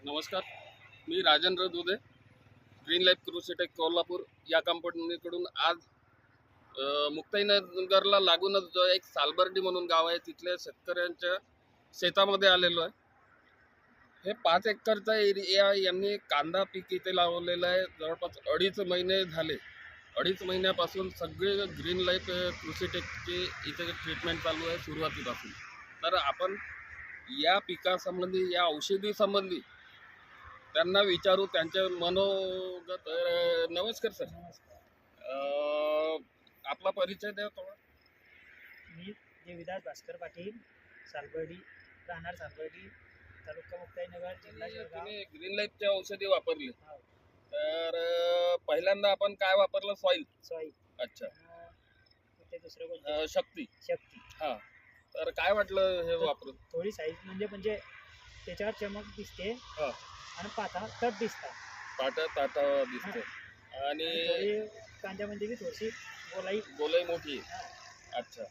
नमस्कार, मी राजेंद्र दुधे, green life कृषीटेक Kolhapur या कंपनीकडून आज मुक्ताईनगरला लागूनच जो एक सालबर्डी म्हणून गाव आहे तिथल्या शेतकऱ्यांच्या शेतामध्ये आलेलो आहे। हे 5 एकरचा एरिया यांनी कांदा पीक इथे लावलेला आहे। जवळपास 2.5 महिने झाले। 2.5 महिन्यापासून सगळे ग्रीन लाईफ कृषीटेकची इथे ट्रीटमेंट चालू आहे सुरुवातीपासून। तर आपण या पिकासंबंधी, या औषधी संबंधी त्यांना विचारू, त्यांचे मनोगत। नमस्कार सर, आपला परिचय द्या थोडा। मी देविदास भास्कर पाटील, सालबर्डी, राहणार सालबर्डी, तालुका मुक्ताईनगर, जिल्हा जळगाव। तुम्ही ग्रीन लाईफचे औषधी वापरले, तर पहिल्यांदा आपण काय वापरलं? सॉईल। अच्छा, ते दुसरं कोणतं? शक्ती। हां, तर काय वाटलं हे वापरून? थोडी साईज म्हणजे त्याच्यावर चमक दिसते हां, आणि पाता तट दिसतात, ताटा दिसते आणि थोडी कांद्यामध्ये बी थोडीशी गोलाई मोठी आहे। अच्छा,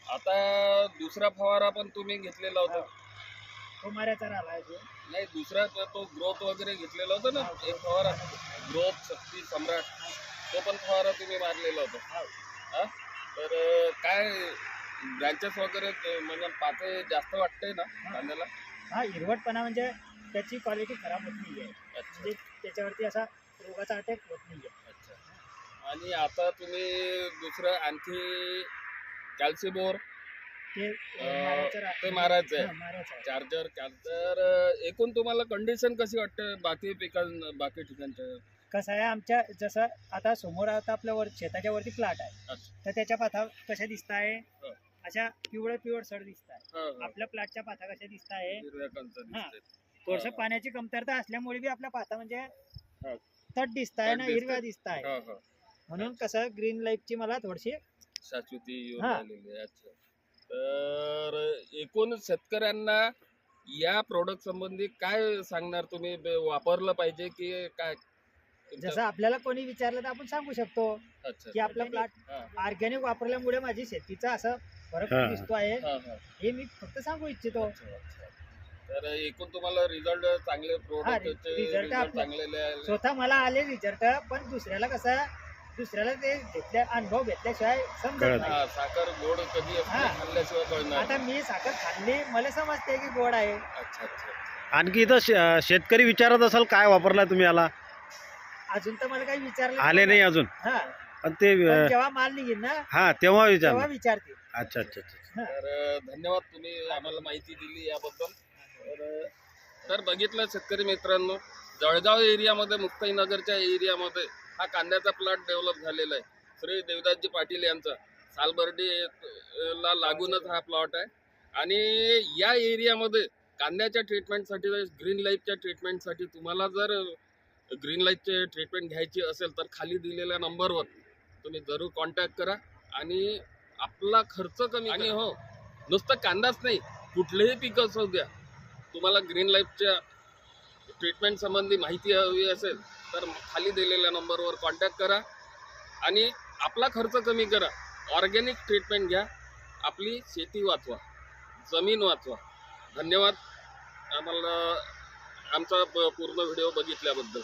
आता दुसरा फवारा पण तुम्ही घेतलेला होता? तो माऱ्याचा राहिला आहे नाही, दुसरा तो ग्रोथ वगैरे घेतलेला होता ना, एक फवारा ग्रोथ, शक्ती, सम्राट, तो पण फवारा तुम्ही मारलेला होता। हां, तर काय ब्रँचेस वगैरे म्हणजे पाते जास्त वाटतंय ना कांद्याला? हा, हिरवटपणा म्हणजे त्याची क्वालिटी खराब होत नाही आहे, म्हणजे त्याच्यावरती असा रोगाचा अटॅक होत नाही आहे। अच्छा, आणि आता तुम्ही दुसरं आणखी कॅल्सिबोर ते मारायचं आहे, चार्जर। एकूण तुम्हाला कंडिशन कशी वाटते बाकी बाकी ठिकाणच्या? कसं आहे, आमच्या जसं आता समोर आता आपल्या शेताच्या वरती प्लॉट आहे, तर त्याच्या पाथा कशा दिसत आहे? अशा पिवळ सड दिसत आहे। आपल्या प्लॉटच्या पाथा कशा दिसत आहे? थोडस पाण्याची कमतरता असल्यामुळे बी आपल्या पाथा म्हणजे तट दिसत आहे ना, हिरव्या दिसत आहे। म्हणून कसं ग्रीन लाईफची मला थोडीशी शाश्वती येऊन राहिलेली आहे। अच्छा, तर एकूण शेतकऱ्यांना या प्रोडक्ट संबंधी काय सांगणार तुम्ही? वापरलं पाहिजे की काय? जसं आपल्याला कोणी विचारलं तर आपण सांगू शकतो की आपला प्लॉट ऑर्गॅनिक वापरल्यामुळे माझी शेतीचा असं फरक दिसतो आहे, हे मी फक्त सांगू इच्छितो। तर एकूण तुम्हाला रिझल्ट चांगले, प्रोडक्ट रिझल्ट चांगले स्वतः मला आले रिझल्ट, पण दुसऱ्याला ते अनुभव घेतल्याशिवाय समजत नाही। साखर गोड कधी खाल्ल्याशिवाय कळणार। आता मी साखर खाल्ली, मला समजते की गोड आहे। अच्छा, आणखी इथं शेतकरी विचारत असाल काय वापरलाय तुम्ही याला? अजून तर मला काही विचारलं आले नाही अजून, पण ते जेव्हा माल निघेल ना तेव्हा विचारते। अच्छा, तर धन्यवाद, तुम्ही आम्हाला माहिती दिली याबद्दल। तर बघितलं शेतकरी मित्रांनो, जळगाव एरियामध्ये, मुक्ताईनगरच्या एरियामध्ये हा कांद्याचा प्लॉट डेव्हलप झालेला आहे। श्री देविदासजी पाटील यांचा सालबर्डी ला लागूनच हा प्लॉट आहे। आणि या एरियामध्ये कांद्याच्या ट्रीटमेंटसाठी, ग्रीन लाईफच्या ट्रीटमेंटसाठी तुम्हाला जर ग्रीन लाईफचे ट्रीटमेंट घ्यायची असेल तर खाली दिलेल्या नंबरवर तुम्ही जरूर कॉन्टॅक्ट करा आणि आपला खर्च कमी। आणि हो, नुसतं कांदाच नाही, कुठलेही पिकं असू द्या, तुम्हाला ग्रीन लाईफच्या ट्रीटमेंट संबंधी माहिती हवी असेल तर खाली दिलेल्या नंबरवर कॉन्टॅक्ट करा आणि आपला खर्च कमी करा, ऑर्गॅनिक ट्रीटमेंट घ्या, आपली शेती वाचवा, जमीन वाचवा। धन्यवाद आम्हाला आमचा पूर्ण व्हिडिओ बघितल्याबद्दल।